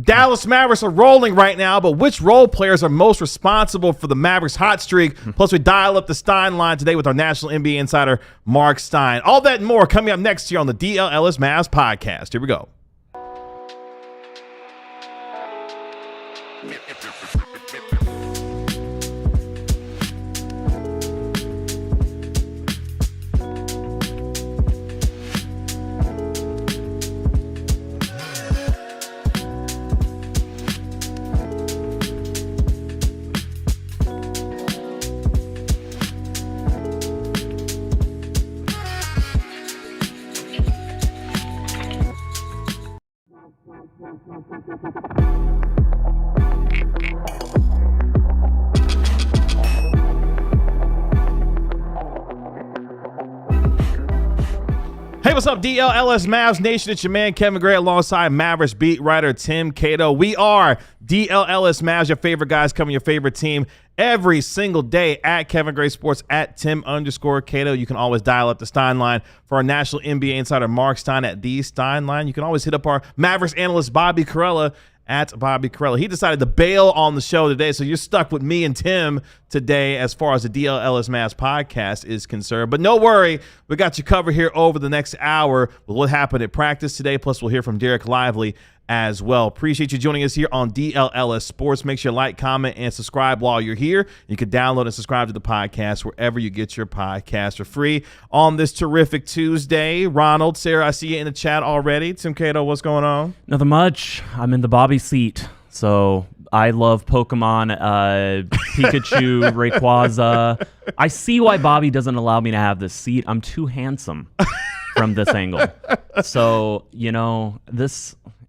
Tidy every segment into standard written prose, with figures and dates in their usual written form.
Dallas Mavericks are rolling right now, but which role players are most responsible for the Mavericks hot streak? Plus, we dial up the Stein Line today with our national NBA insider, Marc Stein. All that and more coming up next here on the DLLS Mavs Podcast. Here we go. Hey, what's up, DLLS Mavs Nation? It's your man, Kevin Gray, alongside Mavericks beat writer Tim Cato. We are DLLS Mavs, your favorite guys covering your favorite team every single day at Kevin Gray Sports, at Tim_Cato. You can always dial up the Stein Line for our national NBA insider, Marc Stein, at the Stein Line. You can always hit up our Mavericks analyst, Bobby Carella, at Bobby Carella. He decided to bail on the show today, so you're stuck with me and Tim today as far as the DLLS Mavs podcast is concerned. But no worry, we got you covered here over the next hour with what happened at practice today, plus we'll hear from Dereck Lively as well. Appreciate you joining us here on DLLS Sports. Make sure you like, comment, and subscribe while you're here. You can download and subscribe to the podcast wherever you get your podcasts for free on this terrific Tuesday. Ronald, Sarah, I see you in the chat already. Tim Cato, what's going on? Nothing much. I'm in the Bobby seat. So I love Pokemon, Pikachu, Rayquaza. I see why Bobby doesn't allow me to have this seat. I'm too handsome from this angle. So, you know,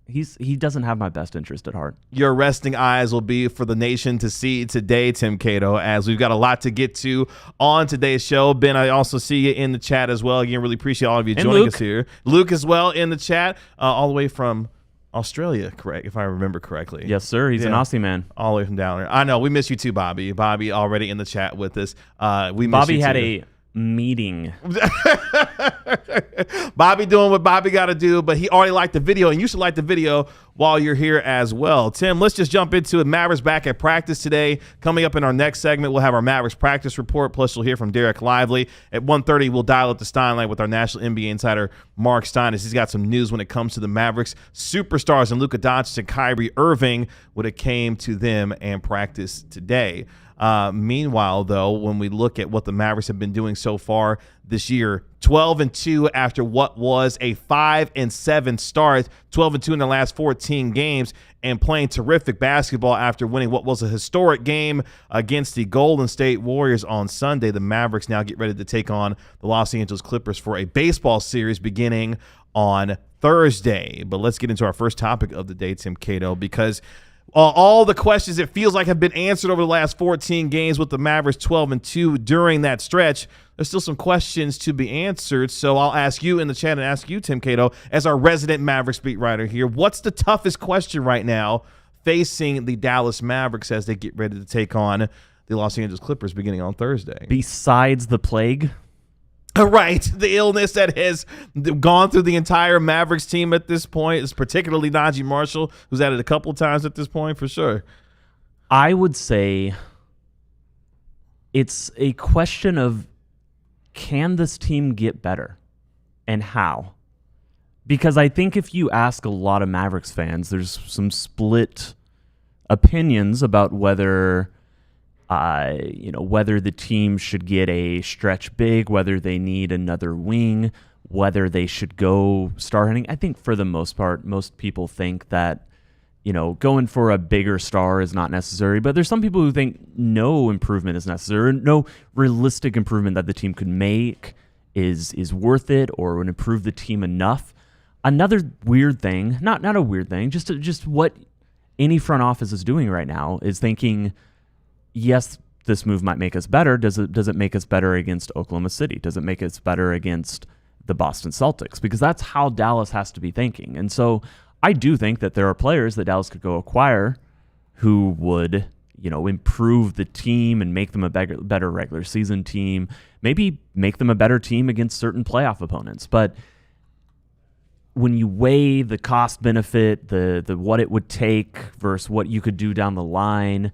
he doesn't have my best interest at heart. Your resting eyes will be for the nation to see today, Tim Cato, as we've got a lot to get to on today's show. Ben, I also see you in the chat as well. Again, really appreciate all of you joining us here. Luke as well in the chat, all the way from Australia, correct, if I remember correctly. Yes, sir. He's an Aussie man. All the way from down there. I know. We miss you too, Bobby. Bobby already in the chat with us. Bobby had a meeting. Bobby doing what Bobby got to do, but he already liked the video, and you should like the video while you're here as well. Tim, let's just jump into it. Mavericks back at practice today. Coming up in our next segment, we'll have our Mavericks practice report, plus you'll hear from Dereck Lively. At 1:30, we'll dial up the Stein Line with our national NBA insider, Marc Stein, as he's got some news when it comes to the Mavericks superstars and Luka Dončić and Kyrie Irving when it came to them and practice today. Meanwhile, though, when we look at what the Mavericks have been doing so far this year, 12-2 after what was a 5-7 start, 12-2 in the last 14 games, and playing terrific basketball after winning what was a historic game against the Golden State Warriors on Sunday. The Mavericks now get ready to take on the Los Angeles Clippers for a baseball series beginning on Thursday. But let's get into our first topic of the day, Tim Cato, because all the questions it feels like have been answered over the last 14 games with the Mavericks 12-2 during that stretch. There's still some questions to be answered, so I'll ask you in the chat and ask you, Tim Cato, as our resident Mavericks beat writer here, what's the toughest question right now facing the Dallas Mavericks as they get ready to take on the Los Angeles Clippers beginning on Thursday? Besides the plague? Right, the illness that has gone through the entire Mavericks team at this point is particularly Naji Marshall, who's at it a couple of times at this point, for sure. I would say it's a question of, can this team get better and how? Because I think if you ask a lot of Mavericks fans, there's some split opinions about whether whether the team should get a stretch big, whether they need another wing, whether they should go star hunting. I think for the most part, most people think that, going for a bigger star is not necessary. But there's some people who think no improvement is necessary, no realistic improvement that the team could make is worth it or would improve the team enough. Another weird thing, not a weird thing, just what any front office is doing right now is thinking, yes, this move might make us better. Does it make us better against Oklahoma City? Does it make us better against the Boston Celtics? Because that's how Dallas has to be thinking. And so I do think that there are players that Dallas could go acquire who would, improve the team and make them a better regular season team, maybe make them a better team against certain playoff opponents. But when you weigh the cost benefit, the what it would take versus what you could do down the line,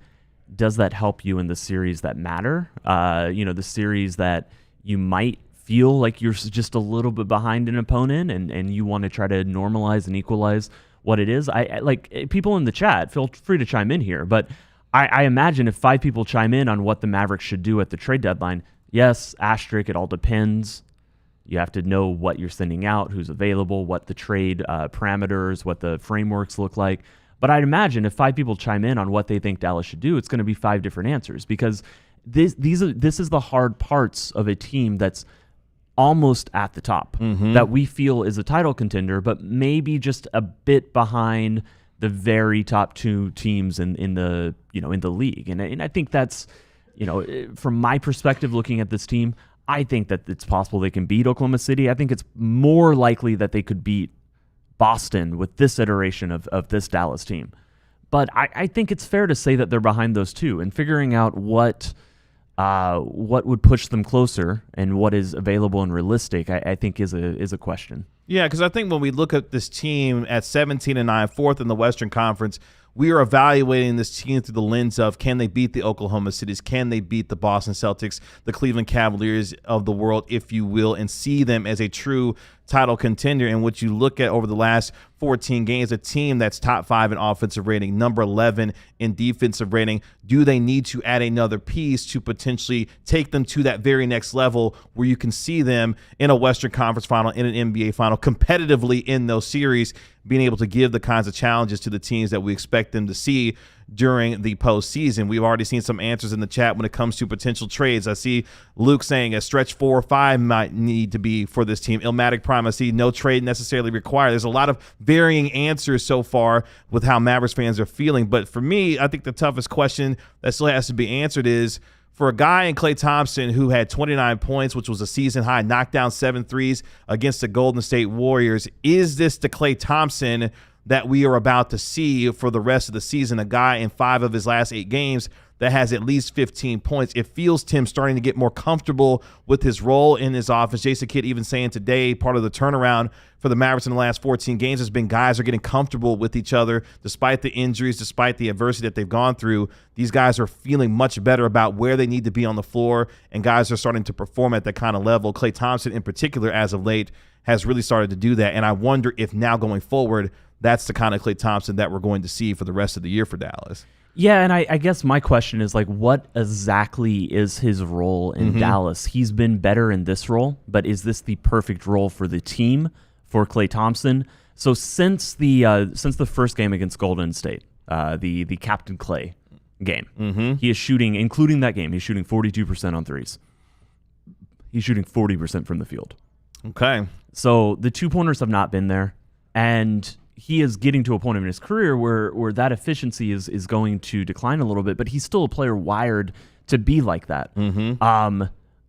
does that help you in the series that matter? The series that you might feel like you're just a little bit behind an opponent and you want to try to normalize and equalize what it is. I like people in the chat, feel free to chime in here, but I imagine if 5 people chime in on what the Mavericks should do at the trade deadline, yes, asterisk, it all depends. You have to know what you're sending out, who's available, what the trade parameters, what the frameworks look like. But I'd imagine if 5 people chime in on what they think Dallas should do, it's going to be 5 different answers, because this is the hard parts of a team that's almost at the top, that we feel is a title contender, but maybe just a bit behind the very top 2 teams in the league. And I think that's, from my perspective, looking at this team, I think that it's possible they can beat Oklahoma City. I think it's more likely that they could beat Boston with this iteration of this Dallas team. But I think it's fair to say that they're behind those 2, and figuring out what would push them closer and what is available and realistic, I think is a question. Yeah, because I think when we look at this team at 17-9, fourth in the Western Conference, we are evaluating this team through the lens of, can they beat the Oklahoma Cities? Can they beat the Boston Celtics, the Cleveland Cavaliers of the world, if you will, and see them as a true title contender? And what you look at over the last 14 games, a team that's top 5 in offensive rating, number 11 in defensive rating. Do they need to add another piece to potentially take them to that very next level where you can see them in a Western Conference final, in an NBA final, competitively in those series, being able to give the kinds of challenges to the teams that we expect them to see during the postseason? We've already seen some answers in the chat when it comes to potential trades. I see Luke saying a stretch 4 or 5 might need to be for this team. Illmatic Prime, I see no trade necessarily required. There's a lot of varying answers so far with how Mavericks fans are feeling. But for me, I think the toughest question that still has to be answered is, for a guy in Klay Thompson who had 29 points, which was a season high, knocked down 7 threes against the Golden State Warriors, is this the Klay Thompson that we are about to see for the rest of the season? A guy in 5 of his last 8 games that has at least 15 points. It feels Tim starting to get more comfortable with his role in his offense. Jason Kidd even saying today part of the turnaround for the Mavericks in the last 14 games has been guys are getting comfortable with each other despite the injuries, despite the adversity that they've gone through. These guys are feeling much better about where they need to be on the floor, and guys are starting to perform at that kind of level. Klay Thompson in particular, as of late, has really started to do that, and I wonder if now going forward, that's the kind of Klay Thompson that we're going to see for the rest of the year for Dallas. Yeah, and I guess my question is, like, what exactly is his role in Dallas? He's been better in this role, but is this the perfect role for the team for Klay Thompson? So since the first game against Golden State, the Captain Klay game, he is shooting, including that game, he's shooting 42% on threes. He's shooting 40% from the field. Okay. So the 2-pointers have not been there, and he is getting to a point in his career where that efficiency is going to decline a little bit, but he's still a player wired to be like that.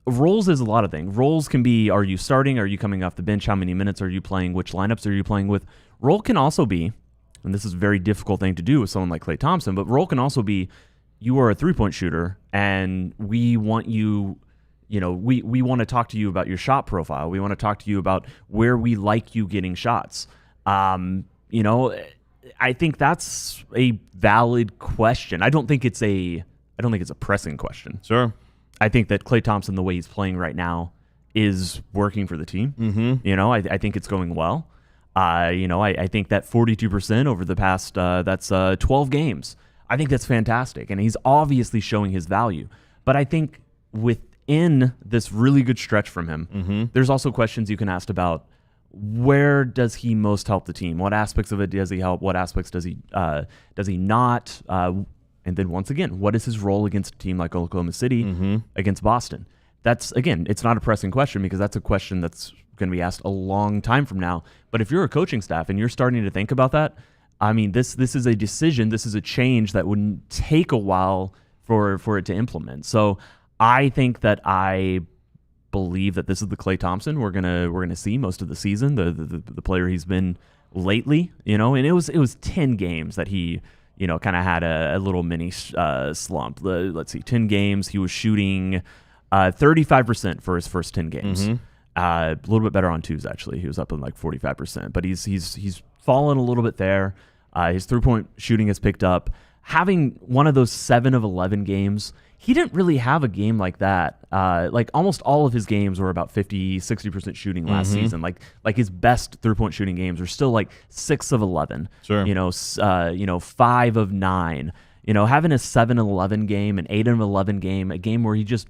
Roles is a lot of things. Roles can be, are you starting? Are you coming off the bench? How many minutes are you playing? Which lineups are you playing with? Role can also be, and this is a very difficult thing to do with someone like Klay Thompson, but role can also be, you are a 3-point shooter, and we want you, we want to talk to you about your shot profile. We want to talk to you about where we like you getting shots. I think that's a valid question. I don't think it's a pressing question. Sure. I think that Klay Thompson, the way he's playing right now, is working for the team. I think it's going well. I think that 42% over the past, that's 12 games. I think that's fantastic. And he's obviously showing his value. But I think within this really good stretch from him, there's also questions you can ask about, where does he most help the team? What aspects of it does he help? What aspects does he not? And then once again, what is his role against a team like Oklahoma City, against Boston? That's, again, it's not a pressing question, because that's a question that's going to be asked a long time from now. But if you're a coaching staff and you're starting to think about that, I mean, this is a decision, this is a change that would take a while for it to implement. So I think that I believe that this is the Klay Thompson we're gonna see most of the season, the player he's been lately, and it was 10 games that he kind of had a little mini slump. Let's see, 10 games he was shooting 35% for his first 10 games. A little bit better on twos, actually. He was up in like 45%, but he's fallen a little bit there. His 3-point shooting has picked up. Having one of those 7 of 11 games, he didn't really have a game like that. Like almost all of his games were about 50, 60% shooting last season. Like his best 3-point shooting games were still like 6 of 11. Sure. 5 of 9. Having a 7 of 11 game, an 8 of 11 game, a game where he just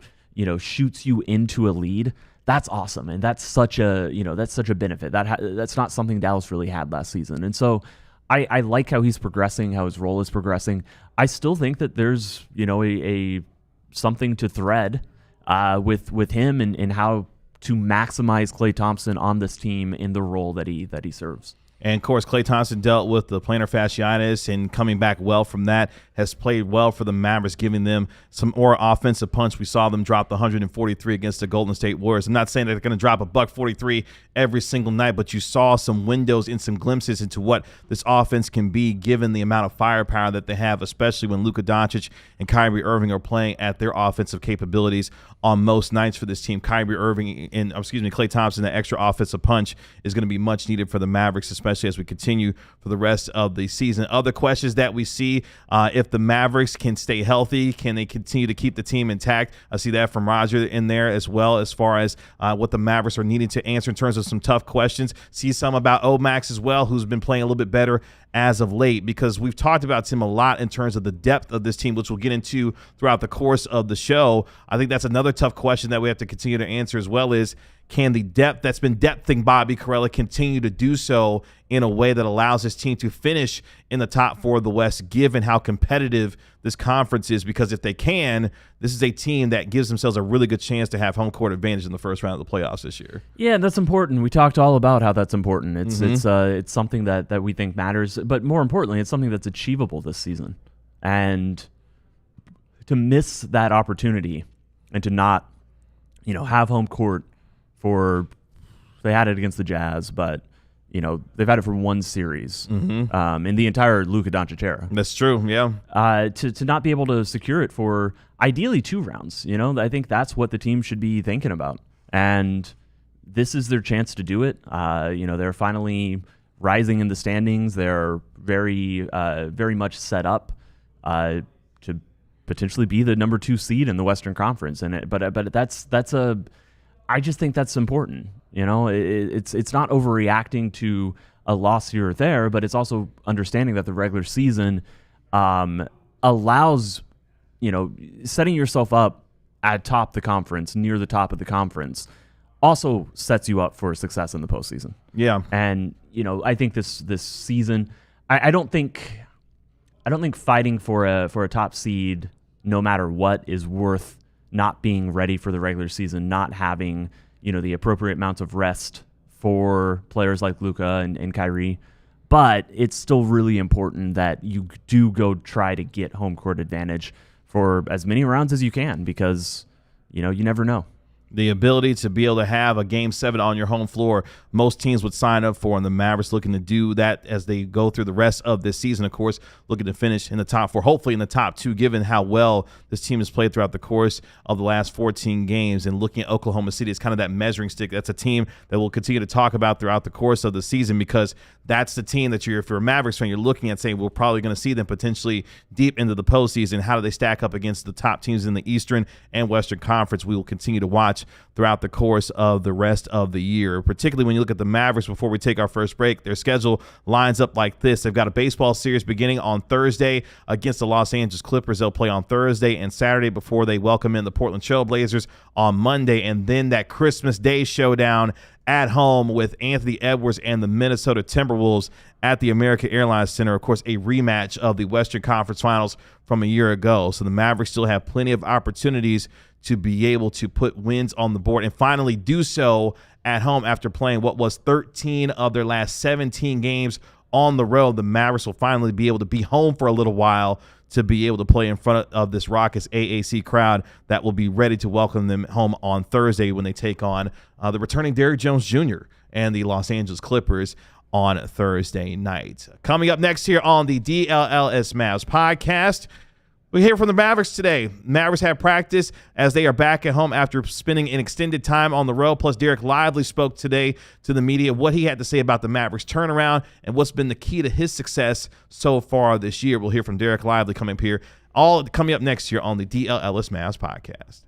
shoots you into a lead. That's awesome, and that's such a benefit. That's not something Dallas really had last season, and so I like how he's progressing, how his role is progressing. I still think that there's a something to thread with him and how to maximize Klay Thompson on this team in the role that he serves. And, of course, Klay Thompson dealt with the plantar fasciitis and coming back well from that, has played well for the Mavericks, giving them some more offensive punch. We saw them drop the 143 against the Golden State Warriors. I'm not saying they're going to drop a buck 43 every single night, but you saw some windows and some glimpses into what this offense can be given the amount of firepower that they have, especially when Luka Dončić and Kyrie Irving are playing at their offensive capabilities on most nights for this team. Klay Thompson, that extra offensive punch is going to be much needed for the Mavericks, especially as we continue for the rest of the season. Other questions that we see, if the Mavericks can stay healthy, can they continue to keep the team intact? I see that from Roger in there as well, as far as what the Mavericks are needing to answer in terms of some tough questions. See some about Omax as well, who's been playing a little bit better as of late, because we've talked about him a lot in terms of the depth of this team, which we'll get into throughout the course of the show. I think that's another tough question that we have to continue to answer as well, is can the depth that's been depthing Bobby Karalla continue to do so in a way that allows this team to finish in the top 4 of the West, given how competitive this conference is? Because if they can, this is a team that gives themselves a really good chance to have home court advantage in the first round of the playoffs this year. Yeah, that's important. We talked all about how that's important. It's something that we think matters, but more importantly, it's something that's achievable this season. And to miss that opportunity and to not, have home court they had it against the Jazz, but they've had it for one series in the entire Luka Dončić era. That's true, yeah. To not be able to secure it for ideally 2 rounds, I think that's what the team should be thinking about. And this is their chance to do it. They're finally rising in the standings. They're very, very much set up to potentially be the number 2 seed in the Western Conference. I just think that's important. It's not overreacting to a loss here or there, but it's also understanding that the regular season allows, setting yourself up at top the conference, near the top of the conference, also sets you up for success in the postseason. Yeah. And, I think this season, I don't think fighting for a top seed, no matter what, is worth not being ready for the regular season, not having, the appropriate amounts of rest for players like Luka and Kyrie. But it's still really important that you do go try to get home court advantage for as many rounds as you can, because, you never know. The ability to be able to have a Game 7 on your home floor, most teams would sign up for, and the Mavericks looking to do that as they go through the rest of this season, of course, looking to finish in the top 4, hopefully in the top 2, given how well this team has played throughout the course of the last 14 games. And looking at Oklahoma City, it's kind of that measuring stick. That's a team that we'll continue to talk about throughout the course of the season, because that's the team that if you're a Mavericks fan, you're looking at saying we're probably going to see them potentially deep into the postseason. How do they stack up against the top teams in the Eastern and Western Conference? We will continue to watch throughout the course of the rest of the year, particularly when you look at the Mavericks. Before we take our first break, their schedule lines up like this. They've got a baseball series beginning on Thursday against the Los Angeles Clippers. They'll play on Thursday and Saturday before they welcome in the Portland Trail Blazers on Monday, and then that Christmas Day showdown at home with Anthony Edwards and the Minnesota Timberwolves at the American Airlines Center. Of course, a rematch of the Western Conference Finals from a year ago. So the Mavericks still have plenty of opportunities to be able to put wins on the board and finally do so at home after playing what was 13 of their last 17 games on the road. The Mavericks will finally be able to be home for a little while to be able to play in front of this raucous AAC crowd that will be ready to welcome them home on Thursday when they take on the returning Derrick Jones Jr. and the Los Angeles Clippers on Thursday night. Coming up next here on the DLLS Mavs podcast, We hear from the Mavericks today. Mavericks had practice as they are back at home after spending an extended time on the road. Plus, Dereck Lively spoke today to the media what he had to say about the Mavericks turnaround and what's been the key to his success so far this year. We'll hear from Dereck Lively coming up next year on the DLLS Mavs Podcast.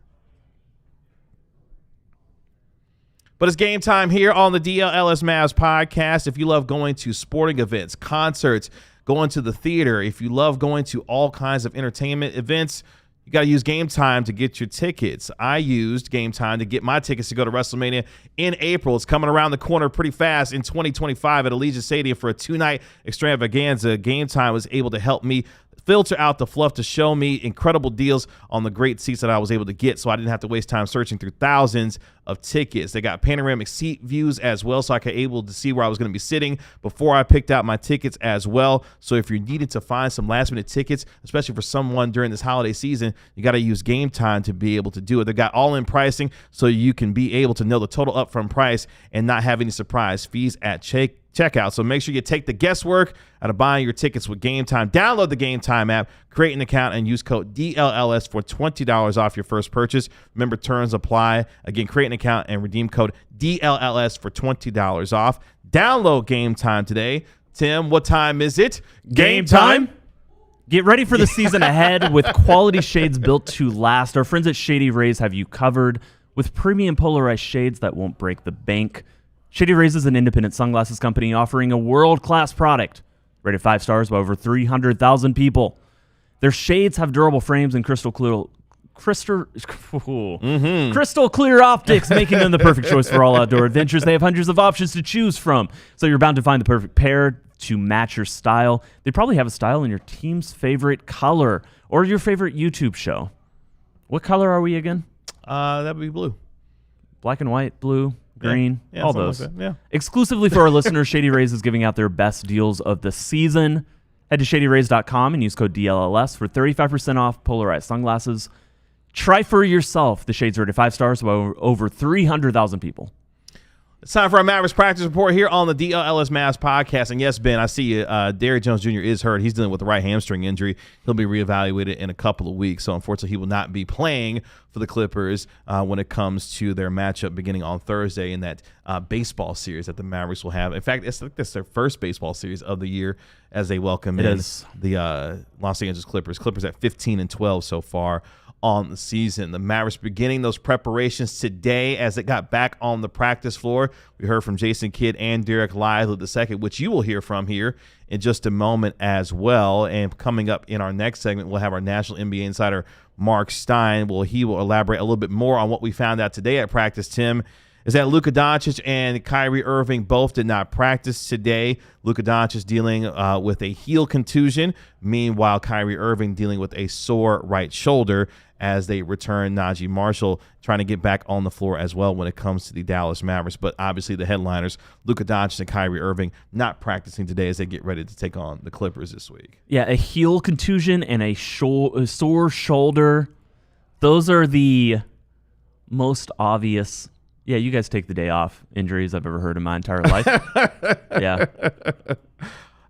But it's game time here on the DLLS Mavs Podcast. If you love going to sporting events, concerts, going to the theater, if you love going to all kinds of entertainment events, you got to use Game Time to get your tickets. I used Game Time to get my tickets to go to WrestleMania in April. It's coming around the corner pretty fast in 2025 at Allegiant Stadium for a 2-night extravaganza. Game Time was able to help me filter out the fluff to show me incredible deals on the great seats that I was able to get, so I didn't have to waste time searching through thousands of tickets. They got panoramic seat views as well, so I could able to see where I was going to be sitting before I picked out my tickets as well. So if you're needing to find some last-minute tickets, especially for someone during this holiday season, you got to use Game Time to be able to do it. They got all-in pricing, so you can be able to know the total upfront price and not have any surprise fees at checkout. So make sure you take the guesswork out of buying your tickets with Game Time. Download the Game Time app, create an account, and use code DLLS for $20 off your first purchase. Remember, terms apply. Again, create an account and redeem code DLLS for $20 off. Download Game Time today. Tim, what time is it? Game time. Get ready for the season ahead with quality shades built to last. Our friends at Shady Rays have you covered with premium polarized shades that won't break the bank. Shady Rays is an independent sunglasses company offering a world-class product, rated 5 stars by over 300,000 people. Their shades have durable frames and crystal clear optics, making them the perfect choice for all outdoor adventures. They have hundreds of options to choose from, so you're bound to find the perfect pair to match your style. They probably have a style in your team's favorite color or your favorite YouTube show. What color are we again? That would be blue. Black and white, blue, green, yeah, all those. like yeah. Exclusively for our listeners, Shady Rays is giving out their best deals of the season. Head to shadyrays.com and use code DLLS for 35% off polarized sunglasses. Try for yourself. The shades rated 5 stars by over 300,000 people. It's time for our Mavericks practice report here on the DLLS Mavs Podcast. And yes, Ben, I see you. Derrick Jones Jr. is hurt. He's dealing with a right hamstring injury. He'll be reevaluated in a couple of weeks. So unfortunately, he will not be playing for the Clippers when it comes to their matchup beginning on Thursday in that baseball series that the Mavericks will have. In fact, it's their first baseball series of the year as they welcome the Los Angeles Clippers. Clippers at 15-12 so far on the season. The Mavericks beginning those preparations today as it got back on the practice floor. We heard from Jason Kidd and Dereck Lively II, which you will hear from here in just a moment as well. And coming up in our next segment, we'll have our national NBA insider, Marc Stein. He will elaborate a little bit more on what we found out today at practice, Tim, is that Luka Dončić and Kyrie Irving both did not practice today. Luka Dončić dealing with a heel contusion. Meanwhile, Kyrie Irving dealing with a sore right shoulder as they return Naji Marshall trying to get back on the floor as well when it comes to the Dallas Mavericks. But obviously the headliners, Luka Dončić and Kyrie Irving, not practicing today as they get ready to take on the Clippers this week. Yeah, a heel contusion and a sore shoulder. Those are the most obvious. Yeah, you guys take the day off injuries I've ever heard in my entire life. Yeah.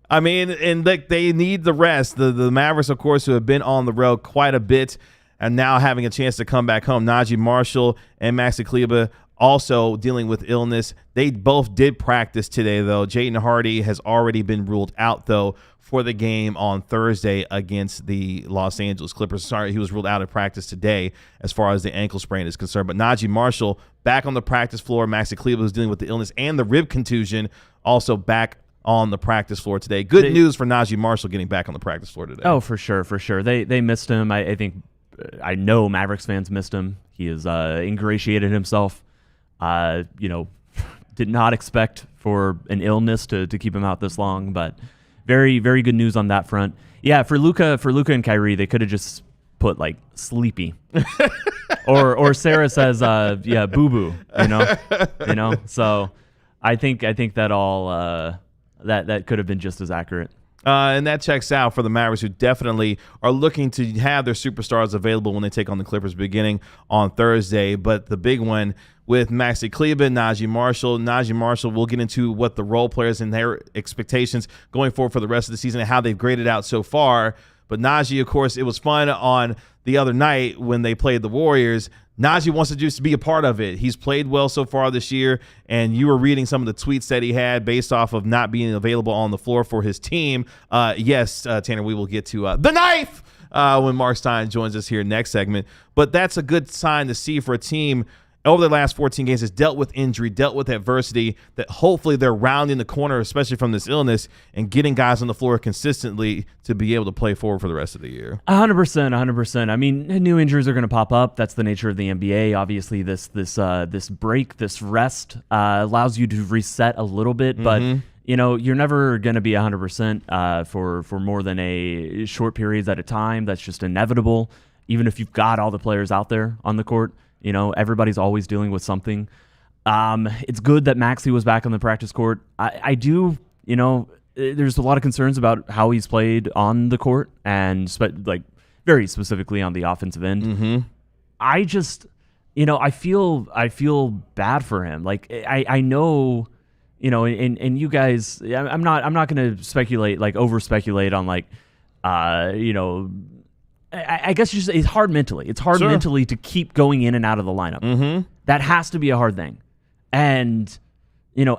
I mean, and they need the rest. The Mavericks, of course, who have been on the road quite a bit and now having a chance to come back home. Naji Marshall and Maxi Kleber also dealing with illness. They both did practice today, though. Jaden Hardy has already been ruled out, though, for the game on Thursday against the Los Angeles Clippers. Sorry, he was ruled out of practice today as far as the ankle sprain is concerned. But Naji Marshall back on the practice floor. Maxi Kleber, who's dealing with the illness and the rib contusion, also back on the practice floor today. Good news for Naji Marshall getting back on the practice floor today. Oh, for sure, for sure. They missed him. I know Mavericks fans missed him. He has ingratiated himself. Did not expect for an illness to keep him out this long, but very, very good news on that front. Yeah, for Luka and Kyrie, they could have just put like sleepy, or Sarah says, boo boo. So I think that all that could have been just as accurate. And that checks out for the Mavericks, who definitely are looking to have their superstars available when they take on the Clippers beginning on Thursday. But the big one with Maxi Kleber, Naji Marshall, we'll get into what the role players and their expectations going forward for the rest of the season and how they've graded out so far. But Naji, of course, it was fun on the other night when they played the Warriors. Naji wants to just be a part of it. He's played well so far this year, and you were reading some of the tweets that he had based off of not being available on the floor for his team. Yes, Tanner, we will get to the knife when Marc Stein joins us here next segment. But that's a good sign to see for a team over the last 14 games has dealt with injury, dealt with adversity, that hopefully they're rounding the corner, especially from this illness, and getting guys on the floor consistently to be able to play forward for the rest of the year. 100%. I mean, new injuries are going to pop up. That's the nature of the NBA. Obviously, this break, this rest allows you to reset a little bit, but you're never going to be 100% for more than a short periods at a time. That's just inevitable. Even if you've got all the players out there on the court, everybody's always dealing with something. It's good that Maxey was back on the practice court. I do, there's a lot of concerns about how he's played on the court and very specifically on the offensive end. I just, I feel bad for him. Like I know, and you guys, I'm not going to speculate, over speculate on I guess it's hard mentally. It's hard mentally to keep going in and out of the lineup. That has to be a hard thing. And,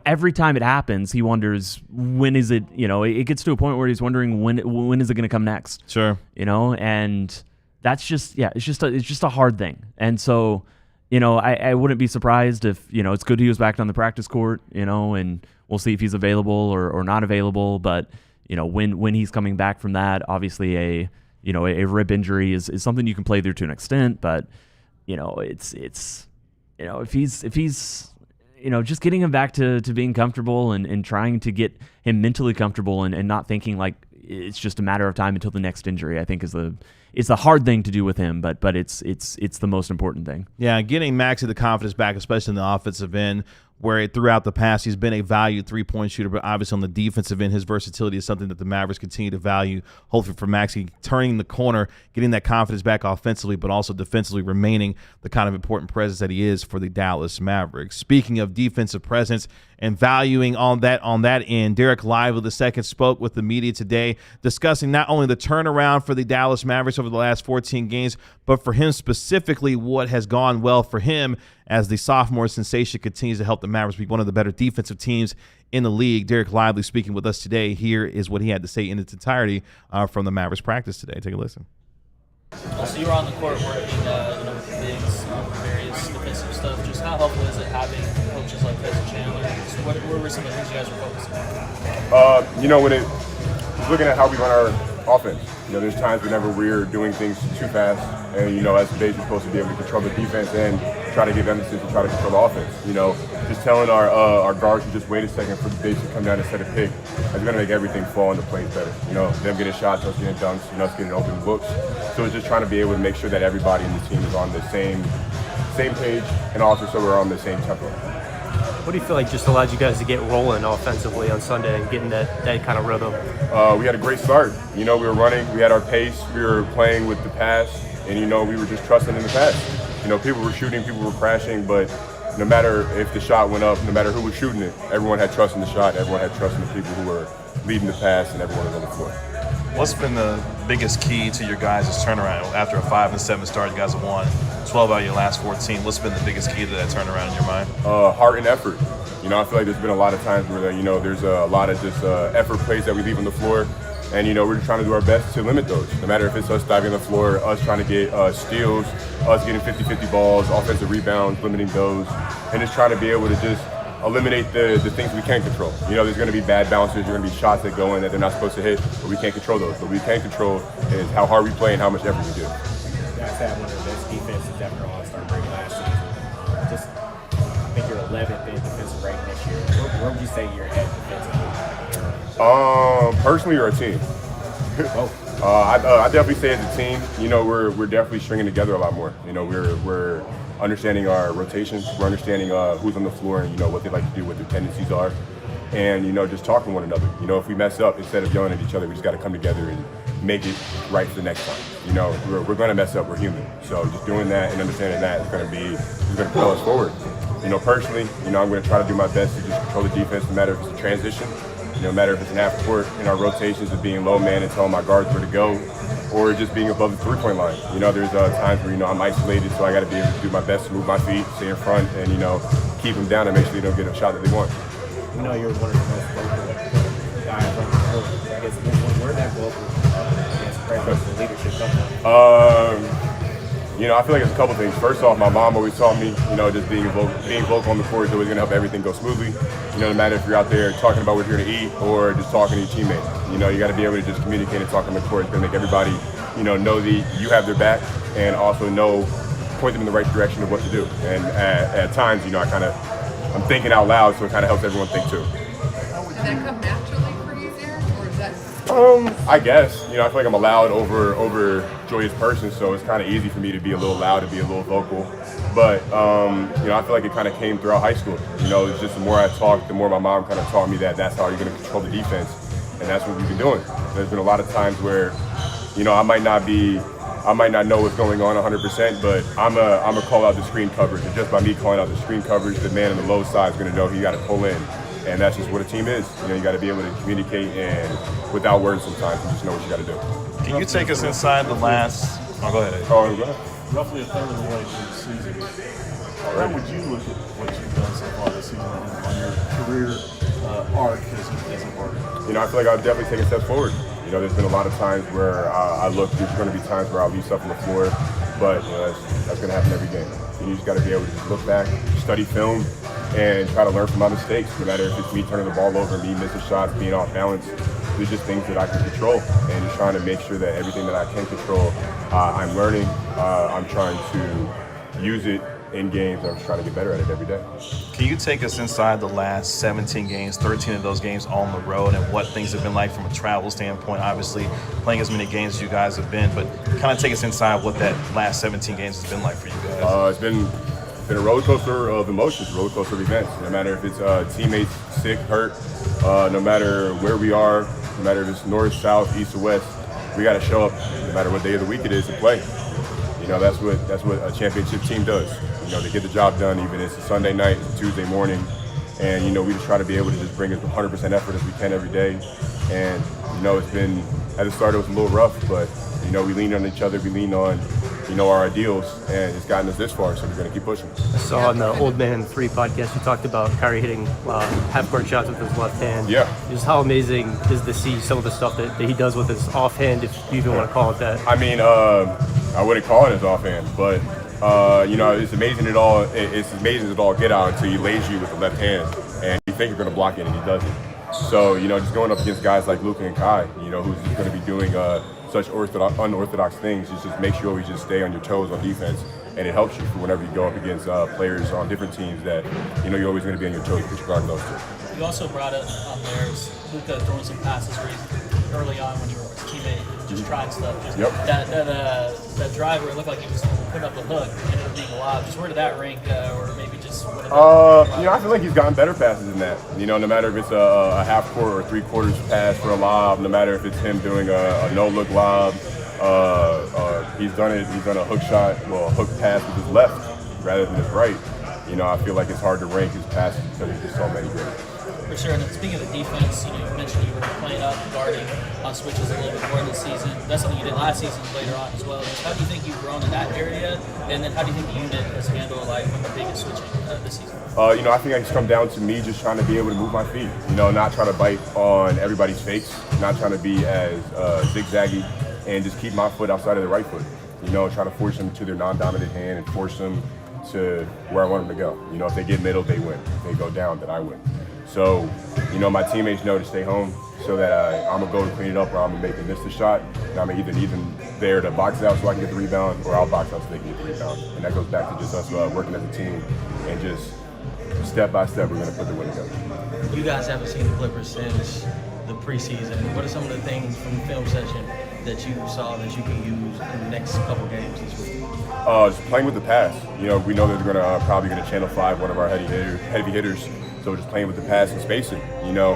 every time it happens, he wonders, when is it, it gets to a point where he's wondering when is it going to come next? Sure. And that's just, it's just a hard thing. And so, I wouldn't be surprised if, it's good he was back on the practice court, and we'll see if he's available or not available. But, when he's coming back from that, obviously a rib injury is something you can play through to an extent, but it's if he's just getting him back to being comfortable and trying to get him mentally comfortable and not thinking like it's just a matter of time until the next injury, I think it's the hard thing to do with him, but it's the most important thing. Yeah, getting Maxey the confidence back, especially in the offensive end, where throughout the past he's been a valued three-point shooter, but obviously on the defensive end, his versatility is something that the Mavericks continue to value. Hopefully for Maxey, turning the corner, getting that confidence back offensively, but also defensively remaining the kind of important presence that he is for the Dallas Mavericks. Speaking of defensive presence and valuing on that end, Dereck Lively II spoke with the media today, discussing not only the turnaround for the Dallas Mavericks over the last 14 games, but for him specifically, what has gone well for him as the sophomore sensation continues to help the Mavericks be one of the better defensive teams in the league. Dereck Lively speaking with us today. Here is what he had to say in its entirety from the Mavericks practice today. Take a listen. So you were on the court working with the bigs, various defensive stuff. Just how helpful is it having coaches like Chris and Chandler? What were some of the things you guys were focusing on? When looking at how we run our offense, there's times whenever we're doing things too fast, and as the bigs, we're supposed to be able to control the defense and try to give emphasis to try to control the offense. Just telling our guards to just wait a second for the bigs to come down and set a pick, it's going to make everything fall into place better. Them getting shots, us getting dunks, us getting open looks. So it's just trying to be able to make sure that everybody in the team is on the same page, and also so we're on the same tempo. What do you feel like just allowed you guys to get rolling offensively on Sunday and getting that kind of rhythm? We had a great start. We were running, we had our pace, we were playing with the pass, and we were just trusting in the pass. People were shooting, people were crashing, but no matter if the shot went up, no matter who was shooting it, everyone had trust in the shot, everyone had trust in the people who were leading the pass, and everyone was on the floor. What's been the biggest key to your guys' turnaround? After a 5-7 start, you guys have won 12 out of your last 14. What's been the biggest key to that turnaround in your mind? Heart and effort. I feel like there's been a lot of times where there's a lot of just effort plays that we leave on the floor, and we're just trying to do our best to limit those. No matter if it's us diving on the floor, us trying to get steals, us getting 50-50 balls, offensive rebounds, limiting those, and just trying to be able to just eliminate the things we can't control. There's going to be bad bounces, there's going to be shots that go in that they're not supposed to hit, but we can't control those. What we can control is how hard we play and how much effort we do. You guys had one of the best defenses after All-Star break last season. I think you're 11th in defensive rating this year. Where would you say you're at defensively? Personally, or a team? I definitely say as a team, we're definitely stringing together a lot more. We're understanding our rotations, we're understanding who's on the floor and what they like to do, what their tendencies are, and just talking to one another. If we mess up, instead of yelling at each other, we just got to come together and make it right for the next time. We're going to mess up. We're human. So just doing that and understanding that is going to propel us forward. Personally, I'm going to try to do my best to just control the defense, no matter if it's a transition, no matter if it's an half court in our rotations of being low man and telling my guards where to go, or just being above the three-point line. You know, there's times where, you know, I'm isolated, so I got to be able to do my best to move my feet, stay in front, and, you know, keep them down and make sure they don't get a shot that they want. You know, you're one of the most vocal guys on the court. I guess where that vocal against pressure and leadership come from? You know, I feel like it's a couple things. First off, my mom always taught me, you know, just being vocal on the court is always going to help everything go smoothly. You know, no matter if you're out there talking about what you're going to eat or just talking to your teammates. You know, you got to be able to just communicate and talk on the court. It's going to make everybody, you know that you have their back and also point them in the right direction of what to do. And at times, you know, I'm thinking out loud, so it kind of helps everyone think too. Does that come naturally for you, Dereck, or is that? I guess. You know, I feel like I'm a loud, over joyous person, so it's kind of easy for me to be a little loud and be a little vocal. But, you know, I feel like it kind of came throughout high school. You know, it's just the more I talked, the more my mom kind of taught me that that's how you're going to control the defense, and that's what we've been doing. There's been a lot of times where, you know, I might not know what's going on 100%, but I'm a call out the screen coverage, and just by me calling out the screen coverage, the man on the low side is going to know he got to pull in. And that's just what a team is. You know, you got to be able to communicate and without words sometimes, you just know what you got to do. Can you take us inside the last? Oh, go ahead. Oh, go ahead. Roughly a third of the way through the season. How would you look at what you've done so far this season on your career arc as a worker? You know, I feel like I've definitely taken steps forward. You know, there's been a lot of times where I look. There's going to be times where I'll leave stuff on the floor, but you know, that's going to happen every game. You just got to be able to just look back, study film, and try to learn from my mistakes. No matter if it's me turning the ball over, me missing shots, being off balance, there's just things that I can control, and just trying to make sure that everything that I can control, I'm learning. I'm trying to use it in games. I'm just trying to get better at it every day. Can you take us inside the last 17 games, 13 of those games on the road, and what things have been like from a travel standpoint? Obviously, playing as many games as you guys have been, but kind of take us inside what that last 17 games has been like for you guys. It's been a roller coaster of emotions, roller coaster of events. No matter if it's teammates sick, hurt, no matter where we are, no matter if it's north, south, east, or west, we got to show up no matter what day of the week it is to play. You know, that's what a championship team does. You know, they get the job done, even if it's a Sunday night, it's a Tuesday morning, and you know, we just try to be able to just bring as 100% effort as we can every day. And you know, it's been, at the start it was a little rough, but you know, we leaned on each other, we leaned on, you know, our ideals, and it's gotten us this far, so we're going to keep pushing. I saw on the Old Man 3 podcast, you talked about Kyrie hitting half-court shots with his left hand. Yeah. Just how amazing is to see some of the stuff that he does with his offhand, if you even want to call it that. I mean, I wouldn't call it his offhand, but you know, it's amazing it all get out until he lays you with the left hand, and you think you're going to block it, and he doesn't. So, you know, just going up against guys like Luka and Kai, you know, who's just going to be doing such unorthodox things, just make sure you always just stay on your toes on defense, and it helps you for whenever you go up against players on different teams that, you know, you're always going to be on your toes because you're guarding those two. You also brought it on there, Luka throwing some passes early on when you were with his teammate, just trying stuff. Just yep. That drive where it looked like he was putting up the hook, ended up being a lob. Just where did that rank, or maybe just what? You know, I feel like he's gotten better passes than that. You know, no matter if it's a half court or three-quarters pass for a lob, no matter if it's him doing a no-look lob, he's done a hook shot, a hook pass with his left rather than his right. You know, I feel like it's hard to rank his passes because there's just so many great. For sure. And speaking of the defense, you know, you mentioned you were playing up, guarding on switches a little bit more this season. That's something you did last season later on as well. How do you think you've grown in that area? And then how do you think the unit has handled like the biggest switching this season? You know, I think it's come down to me just trying to be able to move my feet. You know, not trying to bite on everybody's face, not trying to be as zigzaggy, and just keep my foot outside of the right foot. You know, try to force them to their non-dominant hand and force them to where I want them to go. You know, if they get middle, they win. If they go down, then I win. So, you know, my teammates know to stay home so that I'm going to go to clean it up, or I'm going to make them miss the shot. And I'm either need them there to box out so I can get the rebound, or I'll box out so they can get the rebound. And that goes back to just us working as a team, and just step by step, we're going to put the win together. You guys haven't seen the Clippers since the preseason. What are some of the things from the film session that you saw that you can use in the next couple games this week? Just playing with the pass. You know, we know that they're going to probably going to channel 5 one of our heavy hitters. So just playing with the pass and spacing. You know,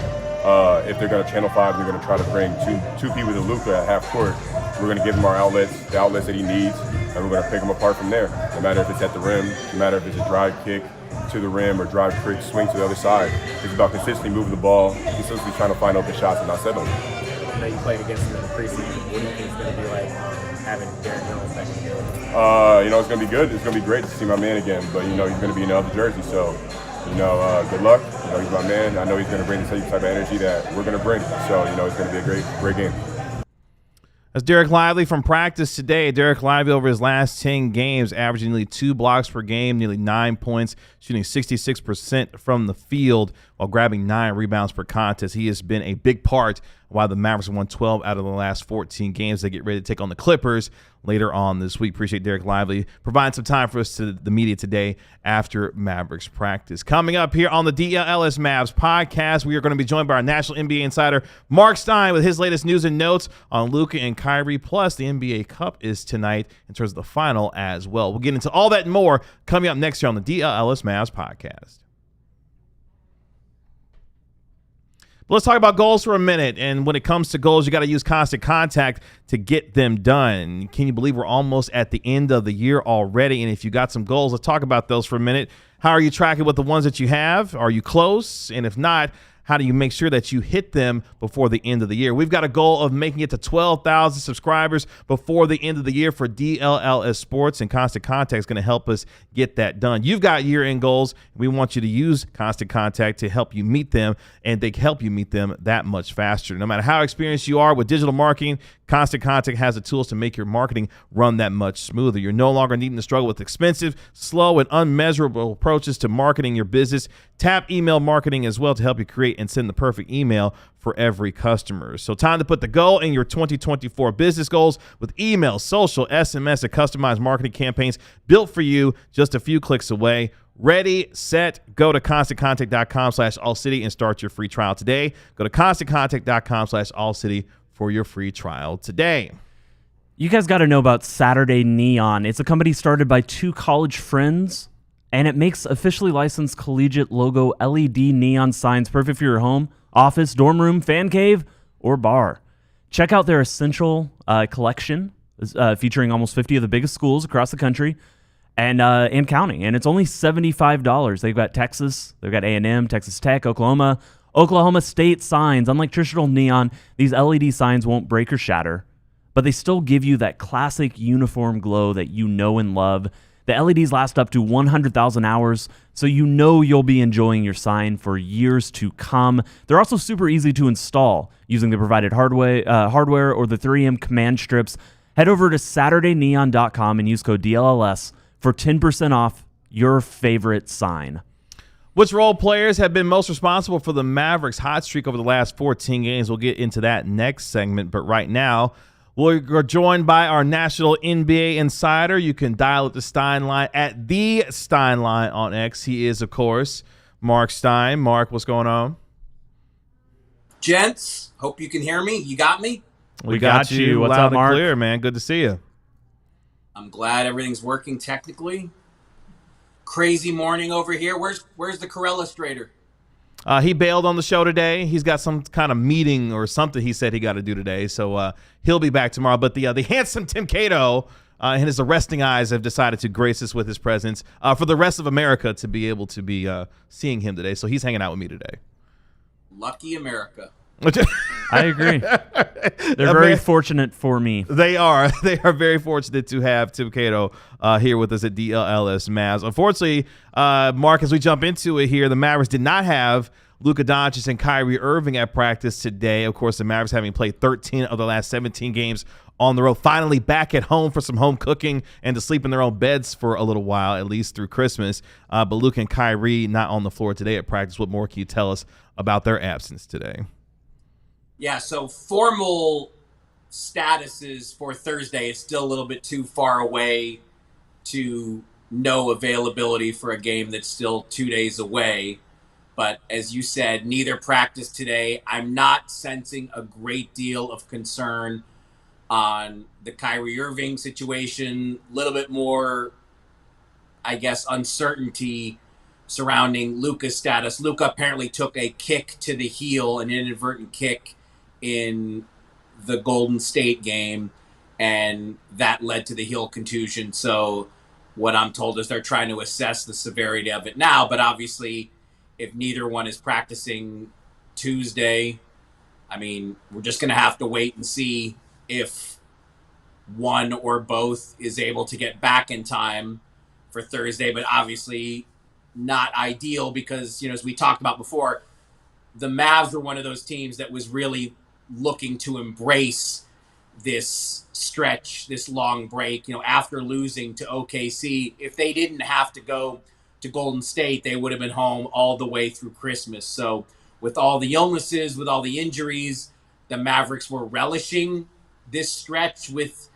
if they're going to channel 5, they're going to try to bring two people to Luka at half court. We're going to give him our outlets, the outlets that he needs, and we're going to pick him apart from there. No matter if it's at the rim, no matter if it's a drive kick to the rim or drive kick swing to the other side. It's about consistently moving the ball, consistently trying to find open shots and not settling. know you played against him in the preseason. What do you think it's going to be like having Derrick Jones back in the building? It's going to be good. It's going to be great to see my man again. But, he's going to be in the other jersey. So, good luck. He's my man. I know he's going to bring the same type of energy that we're going to bring. So, it's going to be a great game. That's Dereck Lively from practice today. Dereck Lively over his last 10 games, averaging nearly 2 blocks per game, nearly 9 points, shooting 66% from the field while grabbing 9 rebounds per contest. He has been a big part why the Mavericks won 12 out of the last 14 games. They get ready to take on the Clippers later on this week. Appreciate Dereck Lively providing some time for us to the media today after Mavericks practice. Coming up here on the DLLS Mavs podcast, we are going to be joined by our national NBA insider, Marc Stein, with his latest news and notes on Luka and Kyrie. Plus, the NBA Cup is tonight in terms of the final as well. We'll get into all that and more coming up next year on the DLLS Mavs podcast. Let's talk about goals for a minute. And when it comes to goals, you got to use constant contact to get them done. Can you believe we're almost at the end of the year already? And if you got some goals, let's talk about those for a minute. How are you tracking with the ones that you have? Are you close? And if not, how do you make sure that you hit them before the end of the year? We've got a goal of making it to 12,000 subscribers before the end of the year for DLLS Sports, and Constant Contact is going to help us get that done. You've got year-end goals. We want you to use Constant Contact to help you meet them, and they help you meet them that much faster. No matter how experienced you are with digital marketing, Constant Contact has the tools to make your marketing run that much smoother. You're no longer needing to struggle with expensive, slow, and unmeasurable approaches to marketing your business. Tap email marketing as well to help you create and send the perfect email for every customer. So time to put the goal in your 2024 business goals with email, social, SMS, and customized marketing campaigns built for you just a few clicks away. Ready, set, go to ConstantContact.com/allcity and start your free trial today. Go to ConstantContact.com/allcity for your free trial today. You guys got to know about Saturday Neon. It's a company started by 2 college friends, and it makes officially licensed collegiate logo LED neon signs perfect for your home, office, dorm room, fan cave, or bar. Check out their Essential collection featuring almost 50 of the biggest schools across the country and counting. And it's only $75. They've got Texas, they've got A&M, Texas Tech, Oklahoma State signs. Unlike traditional neon, these LED signs won't break or shatter, but they still give you that classic uniform glow that you know and love. The LEDs last up to 100,000 hours, so you know you'll be enjoying your sign for years to come. They're also super easy to install using the provided hardware or the 3M command strips. Head over to SaturdayNeon.com and use code DLLS for 10% off your favorite sign. Which role players have been most responsible for the Mavericks' hot streak over the last 14 games? We'll get into that next segment, but right now, we're joined by our national NBA insider. You can dial up the Stein Line at the Stein Line on X. He is, of course, Marc Stein. Marc, what's going on? Gents, hope you can hear me. You got me? We got you. What's loud up, Marc? and clear, man. Good to see you. I'm glad everything's working technically. Crazy morning over here. Where's the Corella Strader? He bailed on the show today. He's got some kind of meeting or something he said he got to do today, so he'll be back tomorrow. But the handsome Tim Cato and his arresting eyes have decided to grace us with his presence for the rest of America to be able to be seeing him today. So he's hanging out with me today. Lucky America. I agree. They're very fortunate for me. They are. They are very fortunate to have Tim Cato here with us at DLLS Mavs. Unfortunately, Marc, as we jump into it here, the Mavericks did not have Luka Dončić and Kyrie Irving at practice today. Of course, the Mavericks having played 13 of the last 17 games on the road, finally back at home for some home cooking and to sleep in their own beds for a little while, at least through Christmas. But Luka and Kyrie not on the floor today at practice. What more can you tell us about their absence today? Yeah, so formal statuses for Thursday is still a little bit too far away to know availability for a game that's still 2 days away. But as you said, neither practice today. I'm not sensing a great deal of concern on the Kyrie Irving situation. A little bit more, I guess, uncertainty surrounding Luka's status. Luka apparently took a kick to the heel, an inadvertent kick in the Golden State game, and that led to the heel contusion. So what I'm told is they're trying to assess the severity of it now, but obviously if neither one is practicing Tuesday, I mean, we're just going to have to wait and see if one or both is able to get back in time for Thursday, but obviously not ideal because, as we talked about before, the Mavs were one of those teams that was really looking to embrace this stretch, this long break, after losing to OKC. If they didn't have to go to Golden State, they would have been home all the way through Christmas. So with all the illnesses, with all the injuries, the Mavericks were relishing this stretch with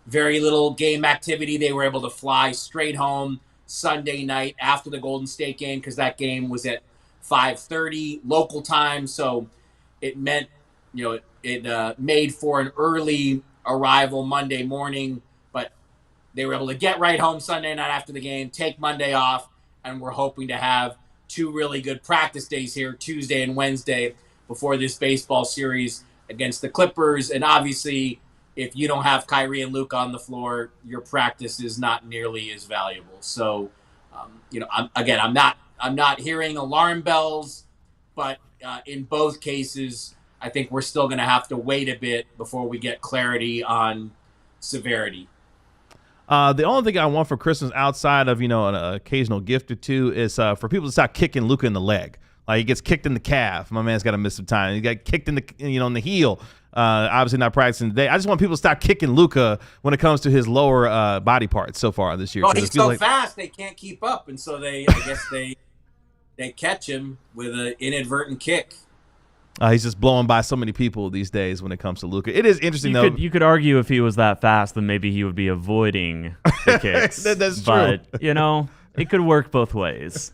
very little game activity. They were able to fly straight home Sunday night after the Golden State game because that game was at 5:30 local time. So it meant, it made for an early arrival Monday morning, but they were able to get right home Sunday night after the game, take Monday off, and we're hoping to have 2 really good practice days here, Tuesday and Wednesday, before this baseball series against the Clippers. And obviously, if you don't have Kyrie and Luka on the floor, your practice is not nearly as valuable. So, I'm not hearing alarm bells, but in both cases, I think we're still going to have to wait a bit before we get clarity on severity. The only thing I want for Christmas outside of, an occasional gift or two is for people to stop kicking Luka in the leg. Like, he gets kicked in the calf. My man's got to miss some time. He got kicked in the, in the heel. Obviously not practicing today. I just want people to stop kicking Luka when it comes to his lower body parts so far this year. Oh, he's so fast they can't keep up, and so I guess they catch him with an inadvertent kick. He's just blowing by so many people these days when it comes to Luka. It is interesting, though. You could argue if he was that fast, then maybe he would be avoiding the kicks. That's true. But, it could work both ways.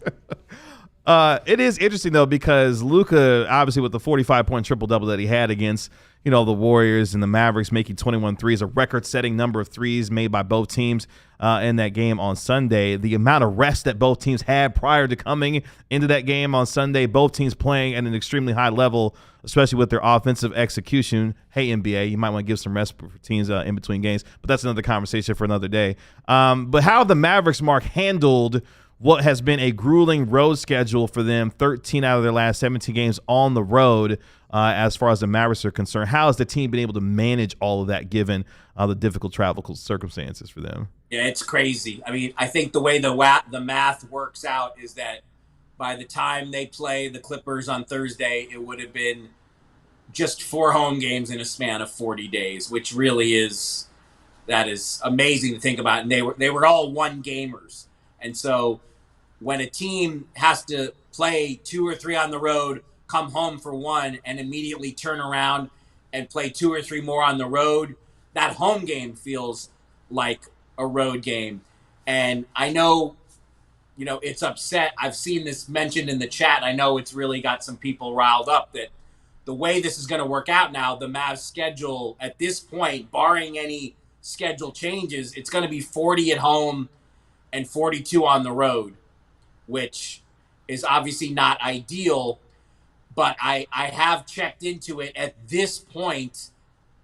It is interesting, though, because Luka, obviously with the 45-point triple-double that he had against, the Warriors and the Mavericks, making 21 threes, a record-setting number of threes made by both teams in that game on Sunday. The amount of rest that both teams had prior to coming into that game on Sunday, both teams playing at an extremely high level, especially with their offensive execution. Hey, NBA, you might want to give some rest for teams in between games, but that's another conversation for another day. But how the Mavericks, Mark, handled what has been a grueling road schedule for them, 13 out of their last 17 games on the road as far as the Mavericks are concerned. How has the team been able to manage all of that given the difficult travel circumstances for them? Yeah, it's crazy. I mean, I think the way the math works out is that by the time they play the Clippers on Thursday, it would have been just 4 home games in a span of 40 days, which really is amazing to think about. And they were all one gamers. And so when a team has to play 2 or 3 on the road, come home for 1, and immediately turn around and play 2 or 3 more on the road, that home game feels like a road game. And I know, it's upset. I've seen this mentioned in the chat. I know it's really got some people riled up that the way this is going to work out now, the Mavs schedule at this point, barring any schedule changes, it's going to be 40 at home and 42 on the road, which is obviously not ideal, but I have checked into it. At this point,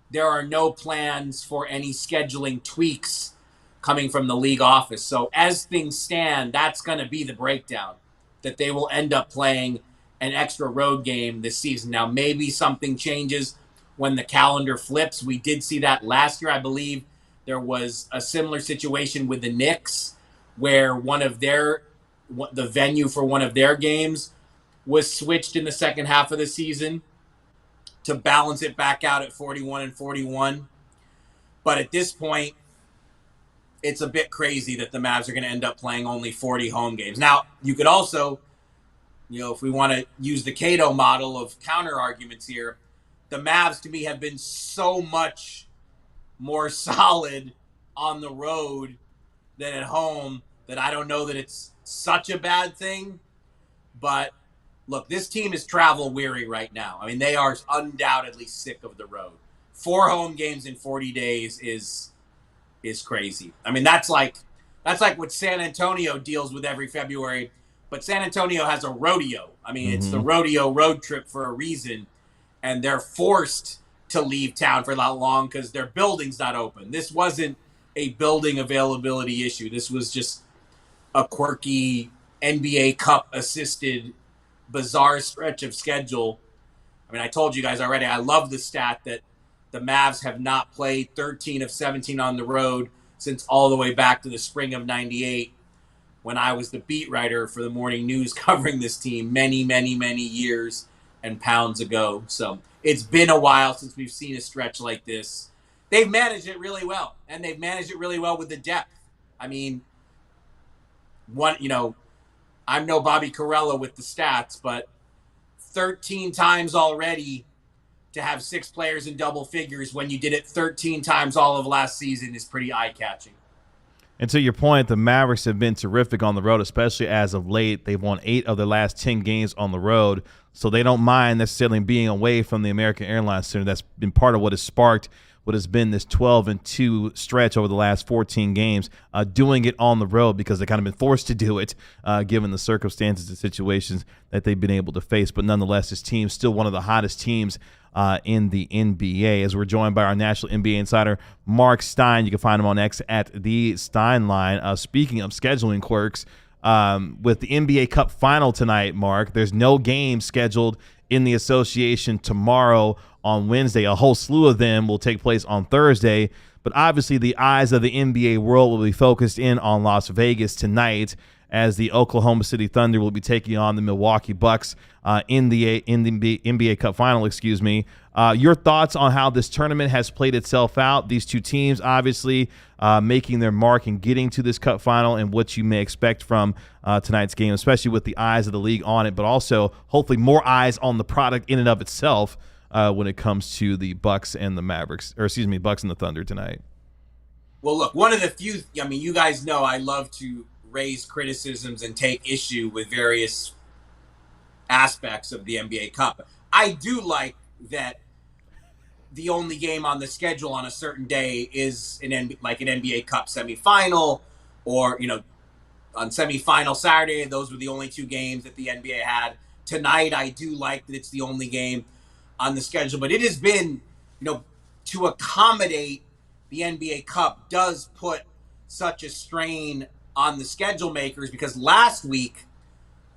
there are no plans for any scheduling tweaks coming from the league office. So as things stand, that's going to be the breakdown, that they will end up playing an extra road game this season. Now, maybe something changes when the calendar flips. We did see that last year. I believe there was a similar situation with the Knicks, where the venue for one of their games was switched in the second half of the season to balance it back out at 41 and 41. But at this point, it's a bit crazy that the Mavs are going to end up playing only 40 home games. Now, you could also, if we want to use the Cato model of counter arguments here, the Mavs to me have been so much more solid on the road than at home that I don't know that it's such a bad thing. But look, this team is travel weary right now. I mean, they are undoubtedly sick of the road. 4 home games in 40 days is crazy. I mean, that's like what San Antonio deals with every February, but San Antonio has a rodeo. I mean, It's the rodeo road trip for a reason, and they're forced to leave town for that long because their building's not open. This wasn't a building availability issue. This was just a quirky NBA Cup assisted bizarre stretch of schedule I mean, I told you guys already, I love the stat that the Mavs have not played 13 of 17 on the road since all the way back to the spring of '98 when I was the beat writer for the Morning News covering this team many, many, many years and pounds ago. So it's been a while since we've seen a stretch like this. They've managed it really well, and they've managed it really well with the depth. I mean, I'm no Bobby Carella with the stats, but 13 times already to have 6 players in double figures when you did it 13 times all of last season is pretty eye-catching. And to your point, the Mavericks have been terrific on the road, especially as of late. They've won 8 of their last 10 games on the road, so they don't mind necessarily being away from the American Airlines Center. That's been part of what has sparked what has been this 12-2 stretch over the last 14 games, doing it on the road because they've kind of been forced to do it given the circumstances and situations that they've been able to face. But nonetheless, this team's still one of the hottest teams in the NBA. As we're joined by our national NBA insider, Marc Stein. You can find him on X at the Stein Line. Speaking of scheduling quirks, with the NBA Cup final tonight, Mark, there's no game scheduled in the association tomorrow on Wednesday. A whole slew of them will take place on Thursday, but obviously the eyes of the NBA world will be focused in on Las Vegas tonight as the Oklahoma City Thunder will be taking on the Milwaukee Bucks in the NBA Cup final, Your thoughts on how this tournament has played itself out? These two teams obviously making their mark and getting to this Cup final, and what you may expect from tonight's game, especially with the eyes of the league on it, but also hopefully more eyes on the product in and of itself when it comes to the Bucks and the Mavericks, Bucks and the Thunder tonight. Well, look, one of the few, you guys know I love to raise criticisms and take issue with various aspects of the NBA Cup. I do like that the only game on the schedule on a certain day is an NBA Cup semifinal, or on semifinal Saturday, those were the only 2 games that the NBA had. Tonight, I do like that it's the only game on the schedule, but it has been, to accommodate the NBA Cup does put such a strain on the schedule makers, because last week,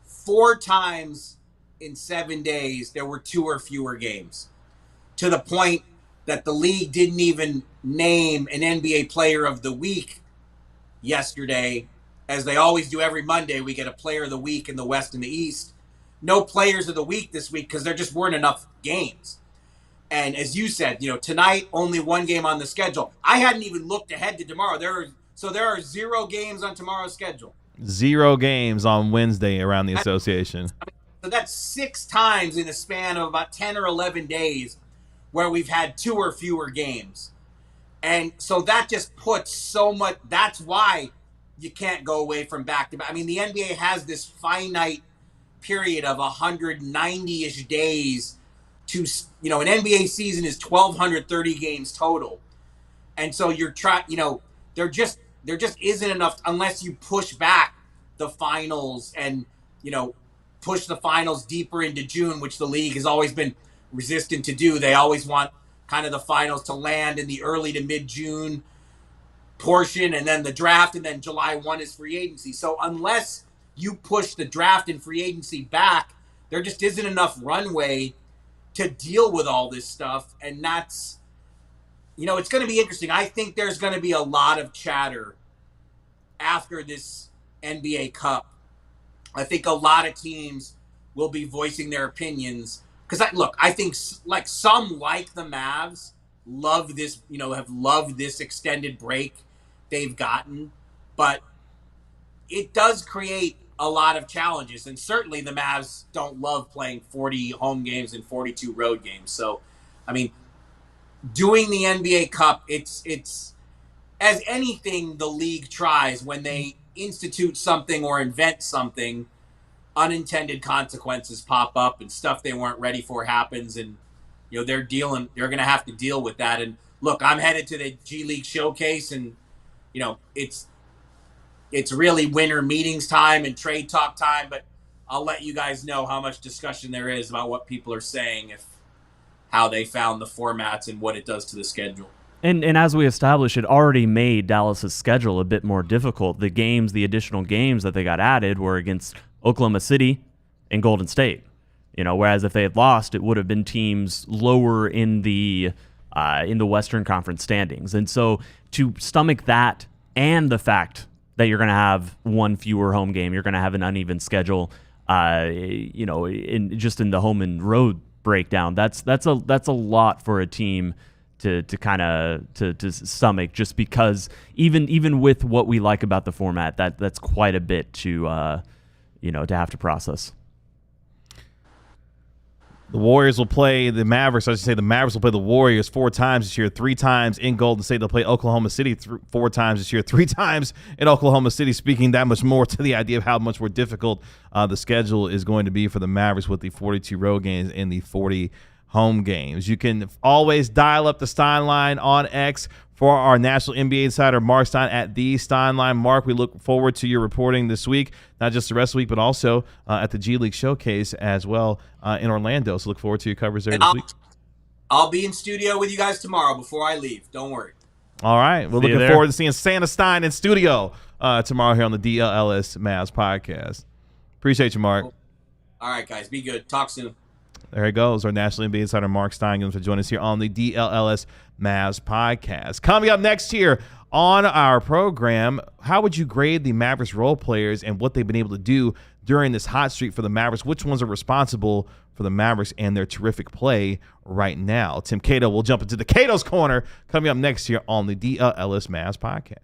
4 times in 7 days, there were 2 or fewer games, to the point that the league didn't even name an NBA Player of the Week yesterday. As they always do every Monday, we get a Player of the Week in the West and the East. No Players of the Week this week because there just weren't enough games. And as you said, tonight, only 1 game on the schedule. I hadn't even looked ahead to tomorrow. There are 0 games on tomorrow's schedule. 0 games on Wednesday around the association. So that's 6 times in a span of about 10 or 11 days where we've had 2 or fewer games. And so that just puts so much, that's why you can't go away from back-to-back. I mean, the NBA has this finite period of 190-ish days to, an NBA season is 1,230 games total. And so you're trying, there just isn't enough unless you push back the finals and, push the finals deeper into June, which the league has always been resistant to do. They always want kind of the finals to land in the early to mid-June portion, and then the draft, and then July 1 is free agency. So unless you push the draft and free agency back, there just isn't enough runway to deal with all this stuff. And that's, it's going to be interesting. I think there's going to be a lot of chatter after this NBA Cup. I think a lot of teams will be voicing their opinions. Because I think some, like the Mavs, love this, have loved this extended break they've gotten. But it does create a lot of challenges. And certainly the Mavs don't love playing 40 home games and 42 road games. So, doing the NBA Cup, it's as anything the league tries when they institute something or invent something, unintended consequences pop up and stuff they weren't ready for happens, and they're going to have to deal with that. And look, I'm headed to the G League showcase, and it's really winter meetings time and trade talk time, but I'll let you guys know how much discussion there is about what people are saying, how they found the formats and what it does to the schedule. And as we established, it already made Dallas's schedule a bit more difficult. The additional games that they got added were against Oklahoma City and Golden State. Whereas if they had lost, it would have been teams lower in the Western Conference standings. And so to stomach that and the fact that you're going to have one fewer home game, you're going to have an uneven schedule, in the home and road breakdown, that's a lot for a team to stomach, just because even with what we like about the format, that's quite a bit to have to process. The Warriors will play the Mavericks. I should say the Mavericks will play the Warriors 4 times this year, 3 times in Golden State. They'll play Oklahoma City 4 times this year, 3 times in Oklahoma City, speaking that much more to the idea of how much more difficult the schedule is going to be for the Mavericks with the 42 road games and the 40 home games. You can always dial up the Stein Line on X for our national NBA insider, Marc Stein at the Stein Line. Mark, we look forward to your reporting this week, not just the rest of the week, but also at the G League Showcase as well in Orlando. So look forward to your coverage there this week. I'll be in studio with you guys tomorrow before I leave. Don't worry. All right. We're looking forward to seeing Santa Stein in studio tomorrow here on the DLLS Mavs Podcast. Appreciate you, Mark. All right, guys. Be good. Talk soon. There he goes, our national NBA insider, Marc Stein, going to join us here on the DLLS Mavs Podcast. Coming up next here on our program, how would you grade the Mavericks role players and what they've been able to do during this hot streak for the Mavericks? Which ones are responsible for the Mavericks and their terrific play right now? Tim Cato will jump into the Cato's Corner coming up next here on the DLLS Mavs Podcast.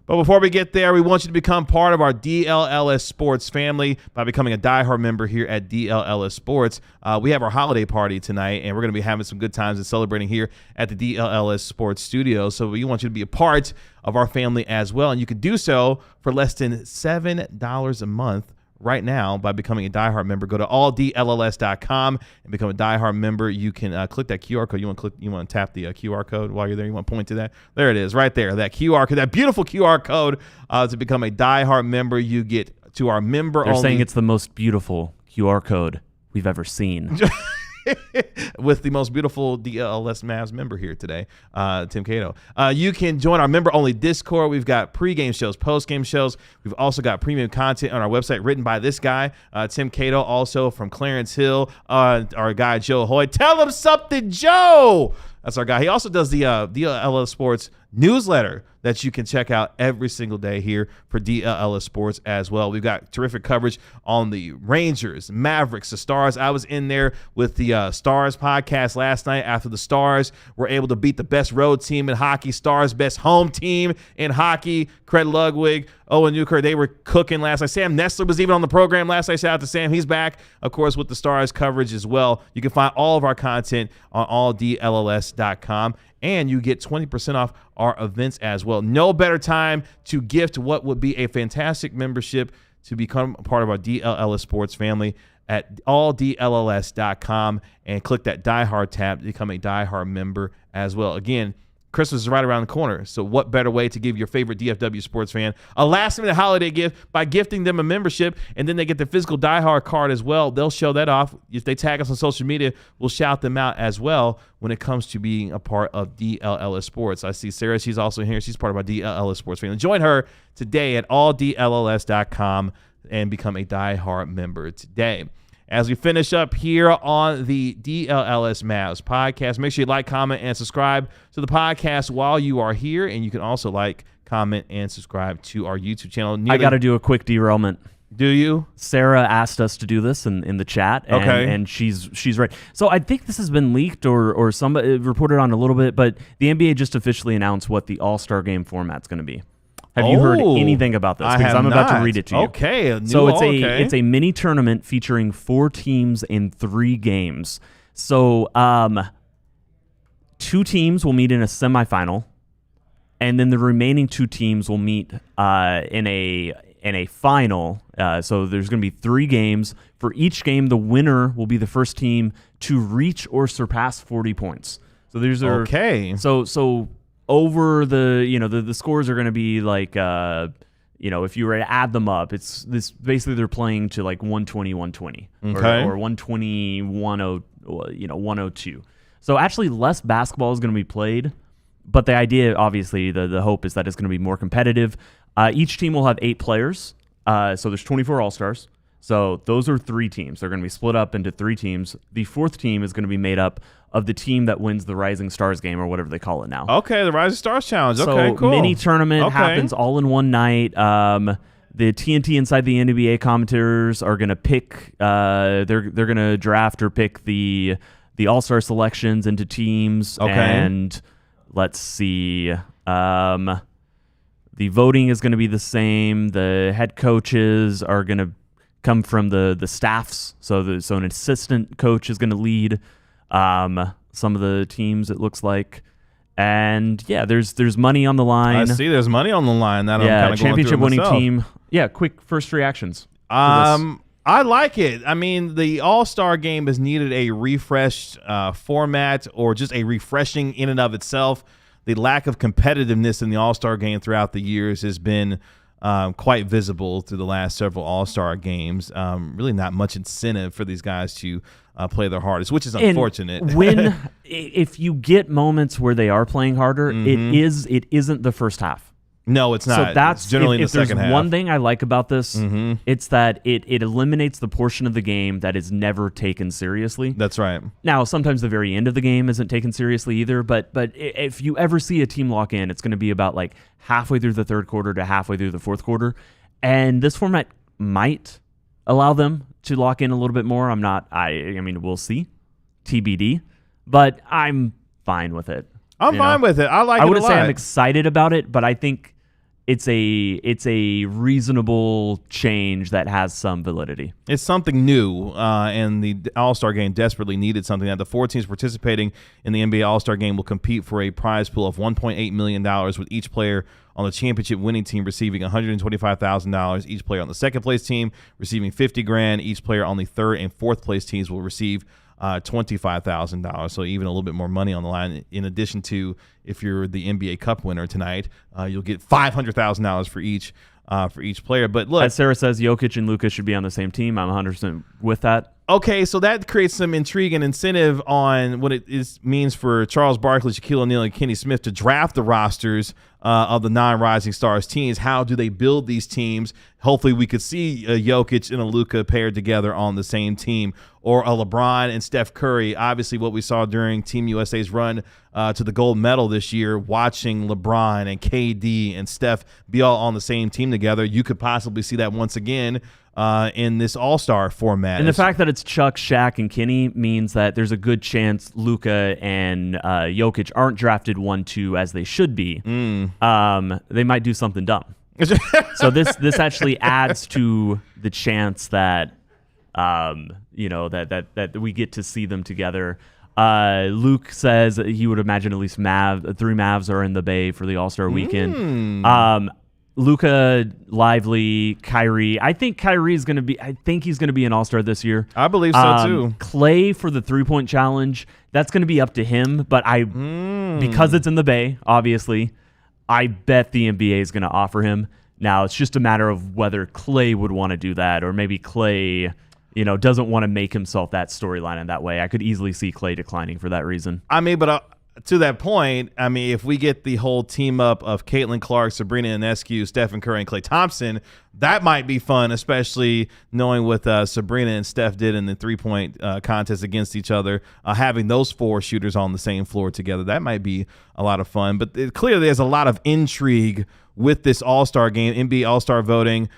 But before we get there, we want you to become part of our DLLS Sports family by becoming a diehard member here at DLLS Sports. We have our holiday party tonight, and we're going to be having some good times and celebrating here at the DLLS Sports studio. So we want you to be a part of our family as well, and you can do so for less than $7 a month right now by becoming a diehard member. Go to alldlls.com and become a diehard member. You can click that QR code. You want to tap the QR code while you're there. You want to point to that. There it is, right there. That QR code, that beautiful QR code to become a diehard member. You get to our member. They're saying it's the most beautiful QR code we've ever seen. With the most beautiful DLLS Mavs member here today, Tim Cato. You can join our member-only Discord. We've got pregame shows, postgame shows. We've also got premium content on our website written by this guy, Tim Cato, also from Clarence Hill, our guy Joe Hoy. Tell him something, Joe! That's our guy. He also does the DLLS Sports newsletter that you can check out every single day here for DLLS Sports as well. We've got terrific coverage on the Rangers, Mavericks, the Stars. I was in there with the Stars podcast last night after the Stars were able to beat the best road team in hockey, Stars' best home team in hockey, Craig Ludwig, Owen Newkirk. They were cooking last night. Sam Nestler was even on the program last night. Shout out to Sam. He's back, of course, with the Stars coverage as well. You can find all of our content on alldlls.com. And you get 20% off our events as well. No better time to gift what would be a fantastic membership to become a part of our DLLS Sports family at alldlls.com and click that Die Hard tab to become a Die Hard member as well. Again, Christmas is right around the corner, so what better way to give your favorite DFW sports fan a last-minute holiday gift by gifting them a membership, and then they get the physical Die Hard card as well. They'll show that off. If they tag us on social media, we'll shout them out as well when it comes to being a part of DLLS Sports. I see Sarah. She's also here. She's part of our DLLS Sports family. Join her today at alldlls.com and become a Die Hard member today. As we finish up here on the DLLS Mavs Podcast, make sure you like, comment, and subscribe to the podcast while you are here. And you can also like, comment, and subscribe to our YouTube channel. I got to do a quick derailment. Do you? Sarah asked us to do this in the chat, and she's right. So I think this has been leaked or somebody reported on a little bit, but the NBA just officially announced what the All-Star Game format's going to be. Have you heard anything about this? Because I'm about to read it to you. Okay. So it's a mini tournament featuring 4 teams in 3 games. So 2 teams will meet in a semifinal, and then the remaining 2 teams will meet in a final. So there's going to be 3 games. For each game, the winner will be the first team to reach or surpass 40 points. So there's So over the scores are going to be like if you were to add them up, it's this basically they're playing to like 120 120 or 120 102. So actually less basketball is going to be played, but the idea, obviously, the hope is that it's going to be more competitive. Each team will have 8 players. So there's 24 All-Stars. So those are 3 teams. They're going to be split up into 3 teams. The 4th team is going to be made up of the team that wins the Rising Stars game, or whatever they call it now. Okay, the Rising Stars Challenge. So Okay, cool. mini tournament happens all in one night. The TNT Inside the NBA commenters are going to pick. They're going to draft or pick the All-Star selections into teams. Okay. And let's see. The voting is going to be the same. The head coaches are going to come from the staffs. So an assistant coach is going to lead some of the teams, it looks like. And yeah, there's money on the line. I see there's money on the line. That I'm kind of championship going through winning myself. team. Yeah, quick first reactions. I like it. I mean, the All-Star game has needed a refreshed format, or just a refreshing in and of itself. The lack of competitiveness in the All-Star game throughout the years has been quite visible through the last several All-Star games. Really not much incentive for these guys to play their hardest, which is unfortunate. And if you get moments where they are playing harder, it isn't the first half. No, it's not. So that's it's generally in the second half. If there's one thing I like about this, it's that it eliminates the portion of the game that is never taken seriously. That's right. Now, sometimes the very end of the game isn't taken seriously either, but if you ever see a team lock in, it's going to be about like halfway through the third quarter to halfway through the fourth quarter. And this format might allow them to lock in a little bit more. I mean, we'll see. TBD. But I'm fine with it. I'm fine with it. I like it a lot. I wouldn't say I'm excited about it, but I think it's a reasonable change that has some validity. It's something new, and the All-Star game desperately needed something. Now, the 4 teams participating in the NBA All-Star game will compete for a prize pool of $1.8 million, with each player on the championship winning team receiving $125,000. Each player on the second place team receiving $50,000. Each player on the third and fourth place teams will receive $25,000, so even a little bit more money on the line. In addition to, if you're the NBA Cup winner tonight, you'll get $500,000 for each player. But look, as Sarah says, Jokic and Luka should be on the same team. I'm 100% with that. Okay, so that creates some intrigue and incentive on what it means for Charles Barkley, Shaquille O'Neal, and Kenny Smith to draft the rosters of the non-Rising Stars teams. How do they build these teams? Hopefully we could see a Jokic and a Luka paired together on the same team, or a LeBron and Steph Curry. Obviously what we saw during Team USA's run to the gold medal this year, watching LeBron and KD and Steph be all on the same team together, you could possibly see that once again in this All-Star format. And the fact that it's Chuck, Shaq, and Kenny means that there's a good chance Luka and Jokic aren't drafted 1-2 as they should be. They might do something dumb. So this actually adds to the chance that that we get to see them together. Luke says he would imagine at least 3 Mavs are in the Bay for the All-Star weekend. Luka, Lively, Kyrie. I think he's going to be an All-Star this year. I believe so too. Clay for the 3-point challenge. That's going to be up to him, but because it's in the Bay, obviously, I bet the NBA is going to offer him. Now it's just a matter of whether Clay would want to do that, or maybe Clay, doesn't want to make himself that storyline in that way. I could easily see Clay declining for that reason. I mean, but to that point, I mean, if we get the whole team up of Caitlin Clark, Sabrina Ionescu, Stephen Curry, and Klay Thompson, that might be fun, especially knowing what Sabrina and Steph did in the 3-point contest against each other. Having those 4 shooters on the same floor together, that might be a lot of fun. But clearly there's a lot of intrigue with this All-Star game. NBA All-Star voting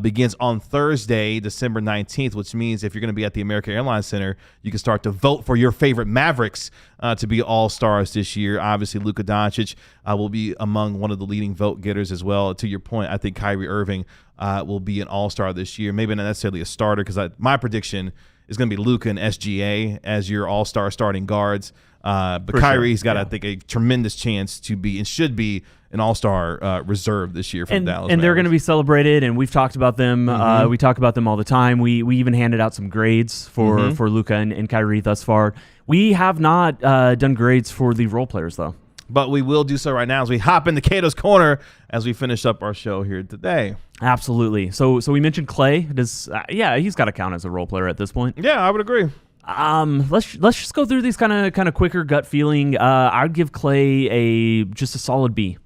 begins on Thursday, December 19th, which means if you're going to be at the American Airlines Center, you can start to vote for your favorite Mavericks to be All-Stars this year. Obviously, Luka Dončić will be among one of the leading vote getters as well. To your point, I think Kyrie Irving will be an All-Star this year. Maybe not necessarily a starter, because my prediction is going to be Luka and SGA as your All-Star starting guards. But Kyrie's got, I think, a tremendous chance to be and should be an All-Star reserve this year for the Dallas Mavericks. And they're going to be celebrated, and we've talked about them. We talk about them all the time. We even handed out some grades for Luka and Kyrie thus far. We have not done grades for the role players, though. But we will do so right now as we hop into Cato's Corner as we finish up our show here today. Absolutely. So we mentioned Clay. He's got to count as a role player at this point. Yeah, I would agree. Let's just go through these kind of quicker gut feeling. I'd give Clay just a solid B.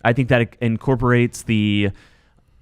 I think that it incorporates the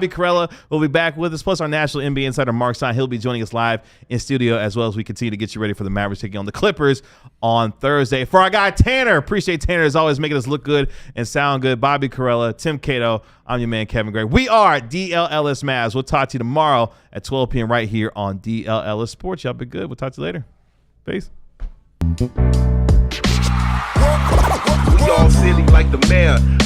Bobby Carella will be back with us, plus our national NBA insider Marc Stein. He'll be joining us live in studio as well as we continue to get you ready for the Mavericks taking on the Clippers on Thursday. For our guy Tanner, appreciate Tanner as always making us look good and sound good. Bobby Carella, Tim Cato, I'm your man, Kevin Gray. We are DLLS Mavs. We'll talk to you tomorrow at 12 p.m. right here on DLLS Sports. Y'all be good. We'll talk to you later. Peace. We all silly like the mayor.